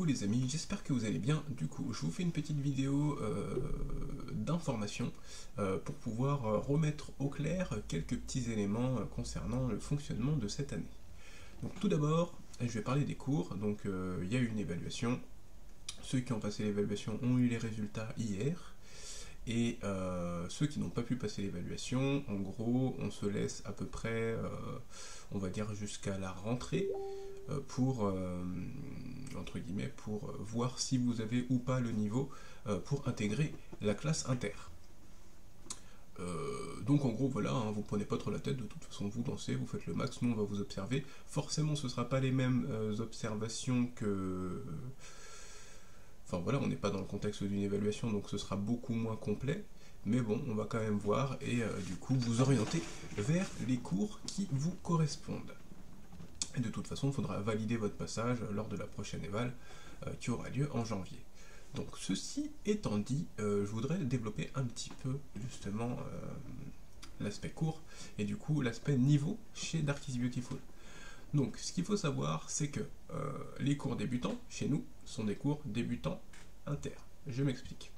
Coucou les amis, j'espère que vous allez bien. Du coup, je vous fais une petite vidéo d'information pour pouvoir remettre au clair quelques petits éléments concernant le fonctionnement de cette année. Donc tout d'abord, je vais parler des cours. Donc il y a eu une évaluation. Ceux qui ont passé l'évaluation ont eu les résultats hier. Et ceux qui n'ont pas pu passer l'évaluation, en gros, on se laisse à peu près, on va dire jusqu'à la rentrée, pour, entre guillemets, pour voir si vous avez ou pas le niveau pour intégrer la classe inter. Donc en gros voilà, hein, vous prenez pas trop la tête, de toute façon vous dansez, vous faites le max, nous on va vous observer. Forcément ce ne sera pas les mêmes observations que... Enfin voilà, on n'est pas dans le contexte d'une évaluation, donc ce sera beaucoup moins complet. Mais bon, on va quand même voir et du coup vous orienter vers les cours qui vous correspondent. Et de toute façon, il faudra valider votre passage lors de la prochaine éval qui aura lieu en janvier. Donc ceci étant dit, je voudrais développer un petit peu justement l'aspect cours et du coup l'aspect niveau chez Dark is Beautiful. Donc ce qu'il faut savoir, c'est que les cours débutants chez nous sont des cours débutants inter. Je m'explique.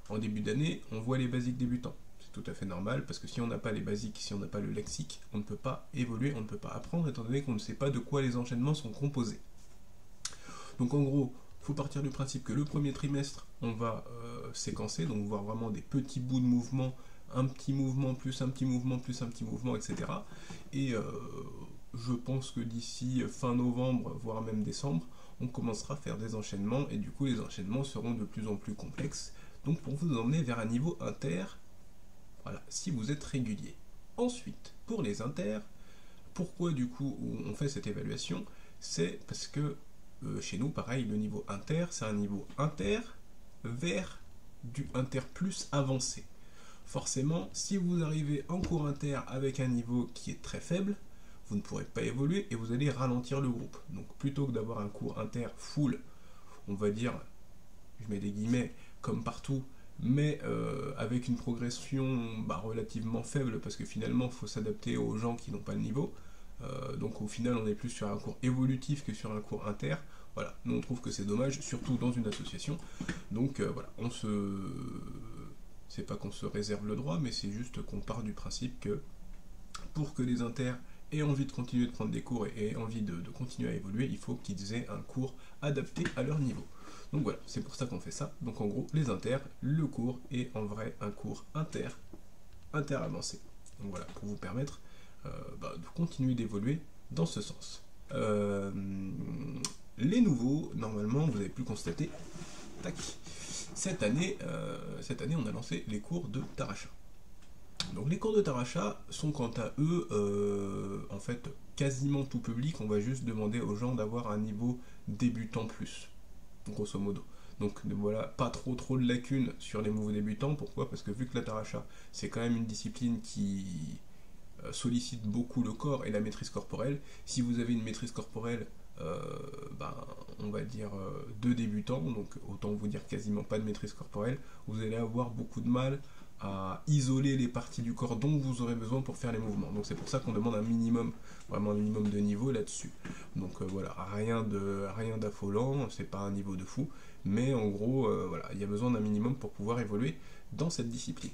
En début d'année, on voit les basiques débutants. C'est tout à fait normal parce que si on n'a pas les basiques, si on n'a pas le lexique, on ne peut pas évoluer, on ne peut pas apprendre étant donné qu'on ne sait pas de quoi les enchaînements sont composés. Donc en gros, il faut partir du principe que le premier trimestre, on va séquencer, donc voir vraiment des petits bouts de mouvement, un petit mouvement plus un petit mouvement plus un petit mouvement, etc. Et je pense que d'ici fin novembre, voire même décembre, on commencera à faire des enchaînements et du coup les enchaînements seront de plus en plus complexes. Donc pour vous emmener vers un niveau inter, voilà, si vous êtes régulier. Ensuite, pour les inters, pourquoi du coup on fait cette évaluation? C'est parce que chez nous, pareil, le niveau inter, c'est un niveau inter vers du inter plus avancé. Forcément, si vous arrivez en cours inter avec un niveau qui est très faible, vous ne pourrez pas évoluer et vous allez ralentir le groupe. Donc plutôt que d'avoir un cours inter full, on va dire, je mets des guillemets, comme partout, mais avec une progression relativement faible, parce que finalement, il faut s'adapter aux gens qui n'ont pas le niveau. Donc au final, on est plus sur un cours évolutif que sur un cours inter. Voilà, nous on trouve que c'est dommage, surtout dans une association. Donc voilà, c'est pas qu'on se réserve le droit, mais c'est juste qu'on part du principe que pour que les inters aient envie de continuer de prendre des cours et aient envie de continuer à évoluer, il faut qu'ils aient un cours adapté à leur niveau. Donc voilà, c'est pour ça qu'on fait ça. Donc en gros, les inters, le cours est en vrai un cours inter avancé. Donc voilà, pour vous permettre de continuer d'évoluer dans ce sens. Les nouveaux, normalement, vous avez pu constater, tac, cette année, on a lancé les cours de Taracha. Donc les cours de Taracha sont quant à eux, en fait, quasiment tout public. On va juste demander aux gens d'avoir un niveau débutant plus, grosso modo. Donc voilà, pas trop de lacunes sur les nouveaux débutants. Pourquoi? Parce que vu que la Taracha, c'est quand même une discipline qui sollicite beaucoup le corps et la maîtrise corporelle, si vous avez une maîtrise corporelle, on va dire de débutants, donc autant vous dire quasiment pas de maîtrise corporelle, vous allez avoir beaucoup de mal à isoler les parties du corps dont vous aurez besoin pour faire les mouvements. Donc c'est pour ça qu'on demande un minimum, vraiment un minimum de niveau là-dessus. Donc voilà, rien d'affolant, c'est pas un niveau de fou, mais en gros, voilà, il y a besoin d'un minimum pour pouvoir évoluer dans cette discipline.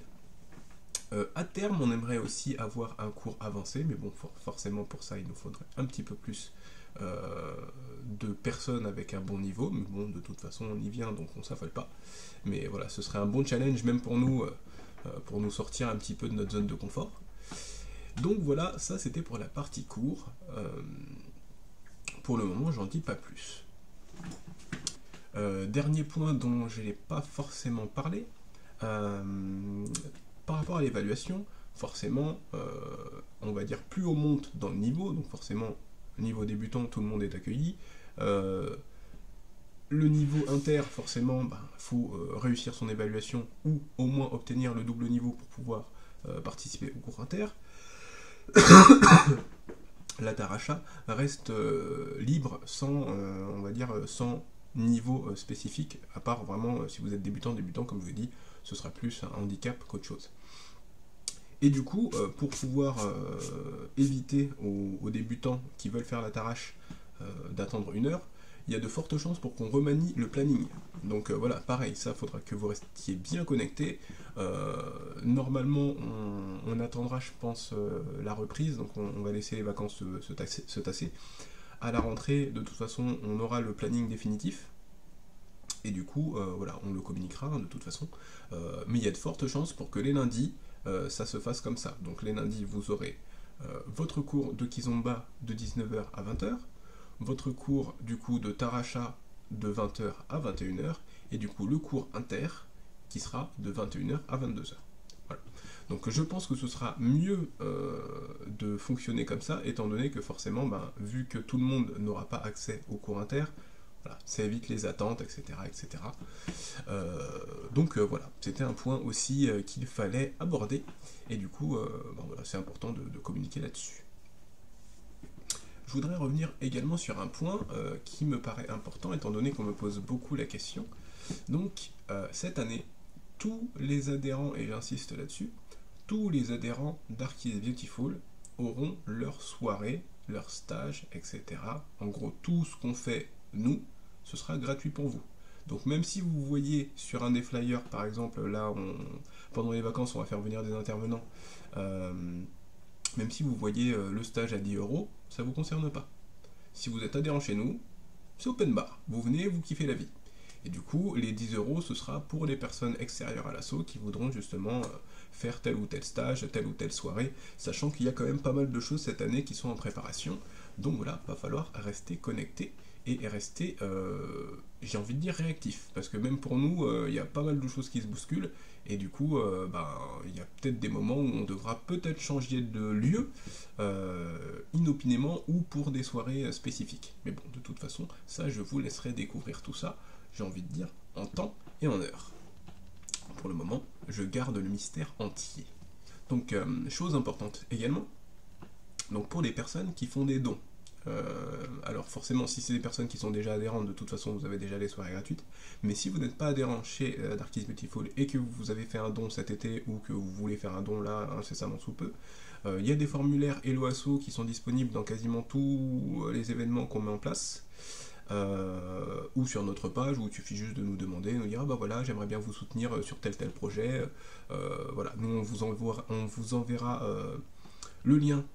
À terme, on aimerait aussi avoir un cours avancé, mais bon, forcément pour ça, il nous faudrait un petit peu plus de personnes avec un bon niveau, mais bon, de toute façon, on y vient, donc on s'affole pas. Mais voilà, ce serait un bon challenge, même pour nous sortir un petit peu de notre zone de confort. Donc voilà, ça c'était pour la partie cours. Pour le moment, j'en dis pas plus. Dernier point dont je n'ai pas forcément parlé, par rapport à l'évaluation, forcément, on va dire plus on monte dans le niveau, donc forcément, niveau débutant, tout le monde est accueilli. Le niveau inter, forcément, il faut réussir son évaluation ou au moins obtenir le double niveau pour pouvoir participer au cours inter. La Taracha reste libre sans, on va dire, sans niveau spécifique, à part vraiment si vous êtes débutant, comme je vous ai dit, ce sera plus un handicap qu'autre chose. Et du coup, pour pouvoir éviter aux débutants qui veulent faire la Tarache d'attendre 1 heure, il y a de fortes chances pour qu'on remanie le planning. Donc voilà, pareil, ça, faudra que vous restiez bien connectés. Normalement, on attendra, je pense, la reprise, donc on va laisser les vacances se tasser. À la rentrée, de toute façon, on aura le planning définitif. Et du coup, voilà, on le communiquera de toute façon. Mais il y a de fortes chances pour que les lundis, ça se fasse comme ça. Donc les lundis, vous aurez votre cours de Kizomba de 19h à 20h, votre cours du coup de Taracha de 20h à 21h, et du coup le cours inter qui sera de 21h à 22h. Voilà. Donc je pense que ce sera mieux de fonctionner comme ça, étant donné que forcément, vu que tout le monde n'aura pas accès au cours inter, voilà, ça évite les attentes, etc. etc. Donc voilà, c'était un point aussi qu'il fallait aborder, et du coup, voilà, c'est important de communiquer là-dessus. Je voudrais revenir également sur un point qui me paraît important, étant donné qu'on me pose beaucoup la question. Donc, cette année, tous les adhérents, et j'insiste là-dessus, tous les adhérents d'Arc is Beautiful auront leur soirée, leur stage, etc. En gros, tout ce qu'on fait, nous, ce sera gratuit pour vous. Donc même si vous voyez sur un des flyers, par exemple, là, pendant les vacances, on va faire venir des intervenants, même si vous voyez le stage à 10 €, ça ne vous concerne pas. Si vous êtes adhérent chez nous, c'est open bar. Vous venez, vous kiffez la vie. Et du coup, les 10 € ce sera pour les personnes extérieures à l'assaut qui voudront justement faire tel ou tel stage, telle ou telle soirée, sachant qu'il y a quand même pas mal de choses cette année qui sont en préparation. Donc voilà, va falloir rester connecté et rester, j'ai envie de dire, réactif. Parce que même pour nous, il y a pas mal de choses qui se bousculent. Et du coup, il y a peut-être des moments où on devra peut-être changer de lieu, inopinément, ou pour des soirées spécifiques. Mais bon, de toute façon, ça, je vous laisserai découvrir tout ça, j'ai envie de dire, en temps et en heure. Pour le moment, je garde le mystère entier. Donc, chose importante également, donc pour les personnes qui font des dons. Alors forcément, si c'est des personnes qui sont déjà adhérentes, de toute façon, vous avez déjà les soirées gratuites. Mais si vous n'êtes pas adhérent chez Dark is Beautiful et que vous avez fait un don cet été ou que vous voulez faire un don là, incessamment sous peu, il y a des formulaires Hello Asso qui sont disponibles dans quasiment tous les événements qu'on met en place. Ou sur notre page où il suffit juste de nous demander, de nous dire voilà, j'aimerais bien vous soutenir sur tel projet. Voilà, nous on vous enverra le lien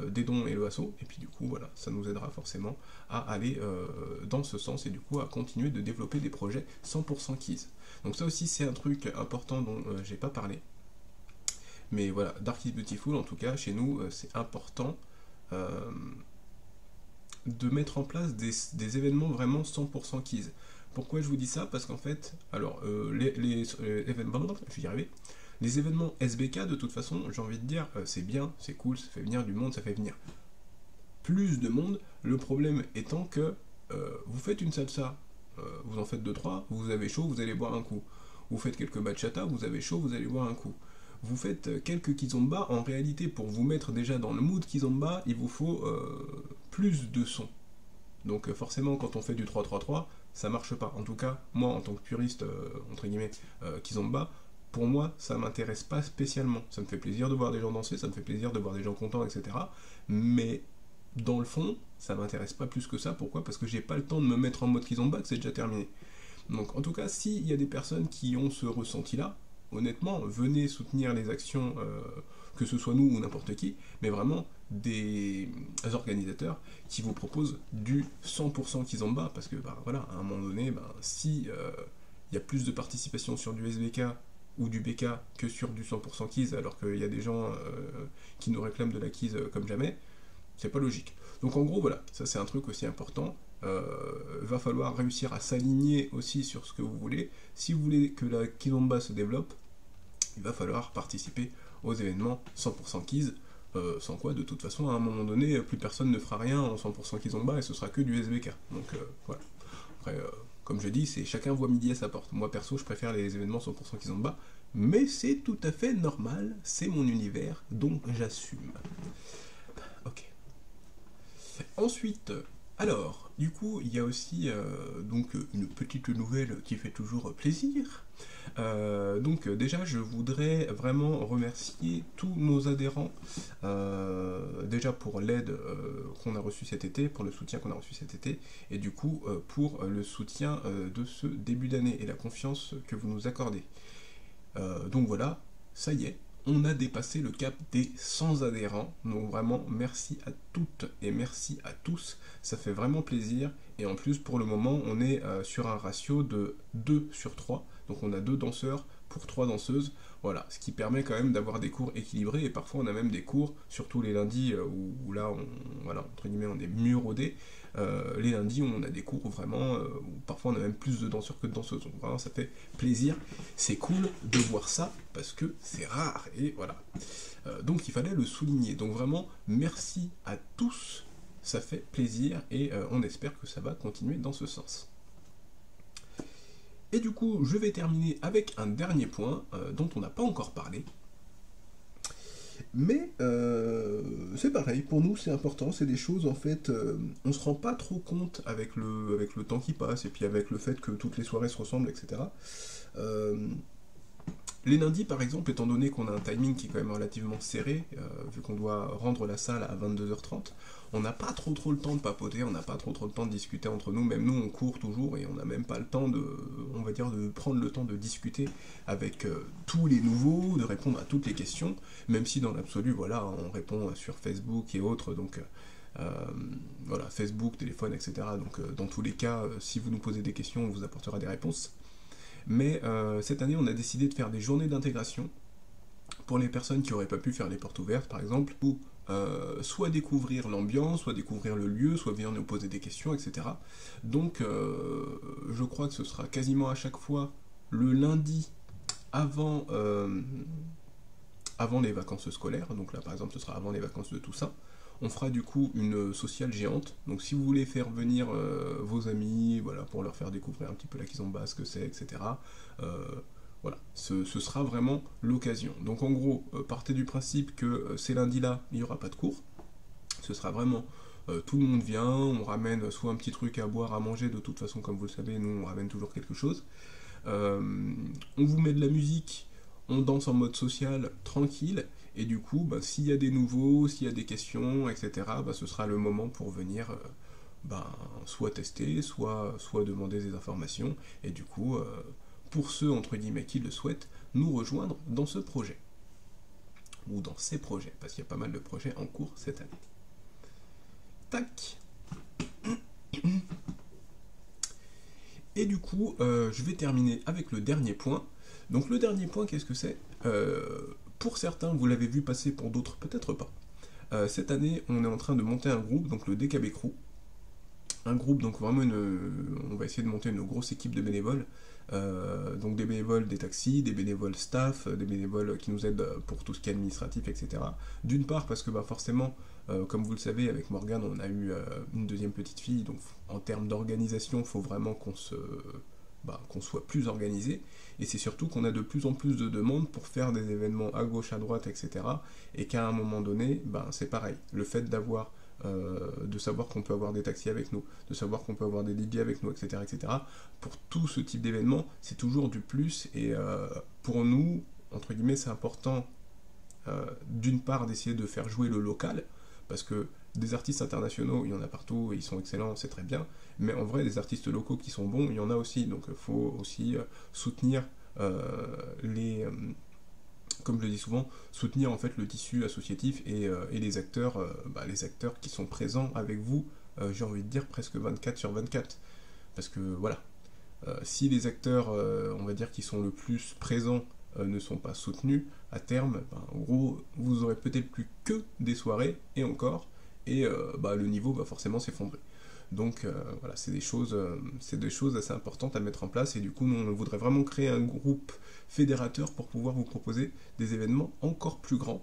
des dons et le asso, et puis du coup voilà, ça nous aidera forcément à aller dans ce sens et du coup à continuer de développer des projets 100% Keys. Donc ça aussi c'est un truc important dont j'ai pas parlé. Mais voilà, Dark is Beautiful en tout cas chez nous c'est important de mettre en place des événements vraiment 100% Keys. Pourquoi je vous dis ça? Parce qu'en fait, alors les événements, je vais y arriver. Les événements SBK, de toute façon, j'ai envie de dire, c'est bien, c'est cool, ça fait venir du monde, ça fait venir plus de monde. Le problème étant que vous faites une salsa, vous en faites 2-3, vous avez chaud, vous allez boire un coup. Vous faites quelques bachata, vous avez chaud, vous allez boire un coup. Vous faites quelques kizomba, en réalité, pour vous mettre déjà dans le mood kizomba, il vous faut plus de son. Donc forcément, quand on fait du 3-3-3, ça marche pas. En tout cas, moi, en tant que puriste, entre guillemets, kizomba, pour moi, ça m'intéresse pas spécialement. Ça me fait plaisir de voir des gens danser, ça me fait plaisir de voir des gens contents, etc. Mais dans le fond, ça m'intéresse pas plus que ça. Pourquoi? Parce que j'ai pas le temps de me mettre en mode kizomba, que c'est déjà terminé. Donc en tout cas, s'il y a des personnes qui ont ce ressenti-là, honnêtement, venez soutenir les actions, que ce soit nous ou n'importe qui, mais vraiment des organisateurs qui vous proposent du 100% kizomba, parce que voilà, à un moment donné, si y a plus de participation sur du SBK ou du BK que sur du 100% keys, alors qu'il y a des gens qui nous réclament de la keys comme jamais, c'est pas logique. Donc en gros, voilà, ça c'est un truc aussi important. Va falloir réussir à s'aligner aussi sur ce que vous voulez. Si vous voulez que la kizomba se développe, il va falloir participer aux événements 100% keys, sans quoi de toute façon à un moment donné plus personne ne fera rien en 100% kizomba et ce sera que du SBK. Donc voilà. Après, comme je dis, c'est chacun voit midi à sa porte. Moi perso, je préfère les événements 100% kizomba, mais c'est tout à fait normal, c'est mon univers, donc j'assume. Ok. Ensuite, Alors, du coup, il y a aussi donc une petite nouvelle qui fait toujours plaisir. Déjà, je voudrais vraiment remercier tous nos adhérents, déjà pour l'aide qu'on a reçue cet été, pour le soutien qu'on a reçu cet été, et du coup pour le soutien de ce début d'année et la confiance que vous nous accordez. Donc voilà, ça y est, on a dépassé le cap des 100 adhérents. Donc vraiment, merci à toutes et merci à tous. Ça fait vraiment plaisir. Et en plus, pour le moment, on est sur un ratio de 2 sur 3. Donc on a 2 danseurs pour 3 danseuses. Voilà, ce qui permet quand même d'avoir des cours équilibrés. Et parfois, on a même des cours, surtout les lundis, où là, voilà, entre guillemets, on est mieux rodé. Les lundis, on a des cours où vraiment, où parfois on a même plus de danseurs que de danseuses. Donc vraiment, ça fait plaisir. C'est cool de voir ça parce que c'est rare. Et voilà. Donc il fallait le souligner. Donc vraiment, merci à tous. Ça fait plaisir et on espère que ça va continuer dans ce sens. Et du coup, je vais terminer avec un dernier point dont on n'a pas encore parlé. Mais c'est pareil, pour nous c'est important, c'est des choses en fait, on se rend pas trop compte avec le temps qui passe et puis avec le fait que toutes les soirées se ressemblent, etc. Les lundis par exemple, étant donné qu'on a un timing qui est quand même relativement serré, vu qu'on doit rendre la salle à 22h30, on n'a pas trop le temps de papoter, on n'a pas trop le temps de discuter entre nous, même nous on court toujours et on n'a même pas le temps de, on va dire, de prendre le temps de discuter avec tous les nouveaux, de répondre à toutes les questions, même si dans l'absolu, voilà, on répond sur Facebook et autres, donc voilà, Facebook, téléphone, etc. Donc dans tous les cas, si vous nous posez des questions, on vous apportera des réponses. Mais cette année, on a décidé de faire des journées d'intégration pour les personnes qui n'auraient pas pu faire les portes ouvertes, par exemple, ou soit découvrir l'ambiance, soit découvrir le lieu, soit venir nous poser des questions, etc. Donc, je crois que ce sera quasiment à chaque fois le lundi avant, avant les vacances scolaires. Donc là, par exemple, ce sera avant les vacances de Toussaint. On fera du coup une sociale géante. Donc si vous voulez faire venir vos amis, voilà, pour leur faire découvrir un petit peu la kizomba, ce que c'est, etc. Voilà, ce sera vraiment l'occasion. Donc en gros, partez du principe que ces lundis-là, il n'y aura pas de cours. Ce sera vraiment, tout le monde vient, on ramène soit un petit truc à boire, à manger, de toute façon, comme vous le savez, nous on ramène toujours quelque chose. On vous met de la musique, on danse en mode social, tranquille, et du coup, bah, s'il y a des nouveaux, s'il y a des questions, etc., bah, ce sera le moment pour venir soit tester, soit demander des informations, et du coup, pour ceux, entre guillemets, qui le souhaitent, nous rejoindre dans ce projet. Ou dans ces projets, parce qu'il y a pas mal de projets en cours cette année. Tac. Et du coup, je vais terminer avec le dernier point. Donc le dernier point, qu'est-ce que c'est ? Pour certains, vous l'avez vu passer, pour d'autres, peut-être pas. Cette année, on est en train de monter un groupe, donc le DKB Crew. Un groupe, donc vraiment, on va essayer de monter une grosse équipe de bénévoles. Donc des bénévoles des taxis, des bénévoles staff, des bénévoles qui nous aident pour tout ce qui est administratif, etc. D'une part, parce que forcément, comme vous le savez, avec Morgane, on a eu une deuxième petite fille, donc en termes d'organisation, il faut vraiment qu'on soit plus organisé, et c'est surtout qu'on a de plus en plus de demandes pour faire des événements à gauche, à droite, etc. Et qu'à un moment donné, c'est pareil. Le fait de savoir qu'on peut avoir des taxis avec nous, de savoir qu'on peut avoir des DJ avec nous, etc., etc. Pour tout ce type d'événement, c'est toujours du plus, et pour nous, entre guillemets, c'est important d'une part d'essayer de faire jouer le local, parce que des artistes internationaux, il y en a partout, et ils sont excellents, c'est très bien, mais en vrai, des artistes locaux qui sont bons, il y en a aussi, donc il faut aussi soutenir comme je le dis souvent, soutenir en fait le tissu associatif et les acteurs qui sont présents avec vous, j'ai envie de dire presque 24/24. Parce que voilà, si les acteurs, on va dire, qui sont le plus présents ne sont pas soutenus, à terme, en gros, vous aurez peut-être plus que des soirées, et encore, et le niveau va forcément s'effondrer. Donc voilà, c'est des choses assez importantes à mettre en place, et du coup, nous, on voudrait vraiment créer un groupe fédérateur pour pouvoir vous proposer des événements encore plus grands.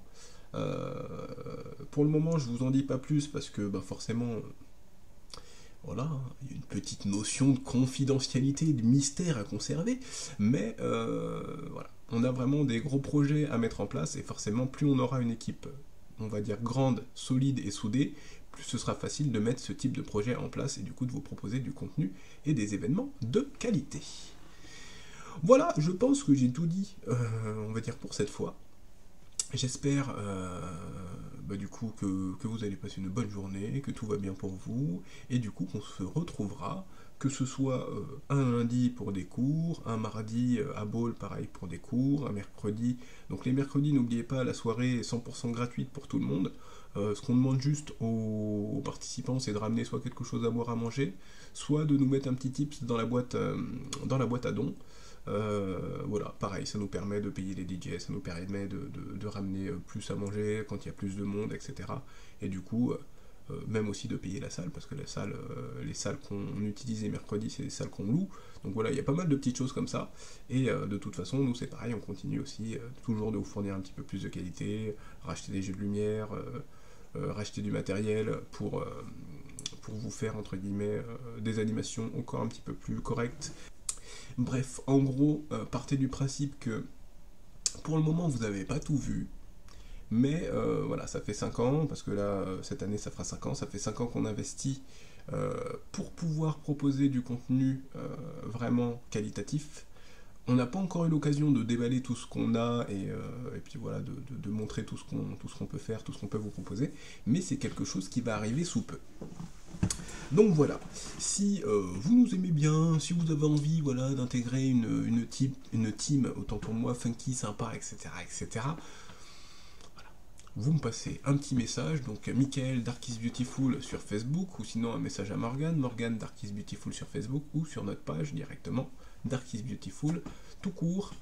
Pour le moment, je vous en dis pas plus, parce que forcément, voilà, il y a une petite notion de confidentialité, de mystère à conserver, mais voilà, on a vraiment des gros projets à mettre en place, et forcément, plus on aura une équipe on va dire, grande, solide et soudée, plus ce sera facile de mettre ce type de projet en place et du coup de vous proposer du contenu et des événements de qualité. Voilà, je pense que j'ai tout dit, on va dire, pour cette fois. J'espère du coup que vous allez passer une bonne journée, que tout va bien pour vous, et du coup qu'on se retrouvera, que ce soit un lundi pour des cours, un mardi à Bâle pareil pour des cours, un mercredi. Donc les mercredis, n'oubliez pas, la soirée est 100% gratuite pour tout le monde. Ce qu'on demande juste aux participants, c'est de ramener soit quelque chose à boire, à manger, soit de nous mettre un petit tips dans la boîte à dons. Voilà, pareil, ça nous permet de payer les DJ, ça nous permet de ramener plus à manger quand il y a plus de monde, etc. Et du coup, même aussi de payer la salle, parce que les salles qu'on utilise les mercredis, c'est les salles qu'on loue. Donc voilà, il y a pas mal de petites choses comme ça. Et de toute façon, nous c'est pareil, on continue aussi toujours de vous fournir un petit peu plus de qualité, racheter des jeux de lumière, racheter du matériel pour vous faire, entre guillemets, des animations encore un petit peu plus correctes. Bref, en gros, partez du principe que pour le moment vous n'avez pas tout vu, mais voilà, ça fait 5 ans, parce que là, cette année ça fera 5 ans, ça fait 5 ans qu'on investit pour pouvoir proposer du contenu vraiment qualitatif. On n'a pas encore eu l'occasion de déballer tout ce qu'on a et puis voilà, de montrer tout ce qu'on peut faire, tout ce qu'on peut vous proposer, mais c'est quelque chose qui va arriver sous peu. Donc voilà, si vous nous aimez bien, si vous avez envie, voilà, d'intégrer une team, autant pour moi, funky, sympa, etc., voilà. Vous me passez un petit message, donc Michael Dark is Beautiful sur Facebook, ou sinon un message à Morgan Dark is Beautiful sur Facebook, ou sur notre page directement, Dark is Beautiful, tout court,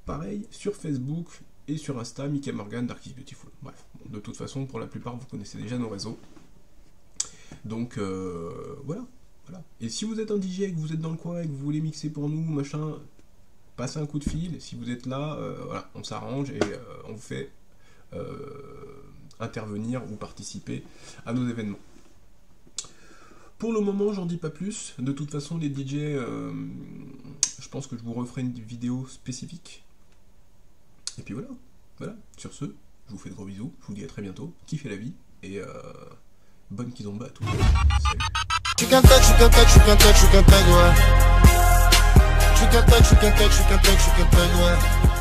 pareil, sur Facebook et sur Insta, Michael Morgan Dark is Beautiful. Bref, bon, de toute façon, pour la plupart, vous connaissez déjà nos réseaux. Donc voilà. Et si vous êtes un DJ et que vous êtes dans le coin et que vous voulez mixer pour nous, machin, passez un coup de fil. Si vous êtes là, voilà, on s'arrange et on vous fait intervenir ou participer à nos événements. Pour le moment, j'en dis pas plus. De toute façon, les DJ, je pense que je vous referai une vidéo spécifique. Et puis voilà. Sur ce, je vous fais de gros bisous. Je vous dis à très bientôt. Kiffez la vie et bonne kizomba à tous. Salut. Je suis qu'un tag, ouais. Je suis qu'un tag, ouais.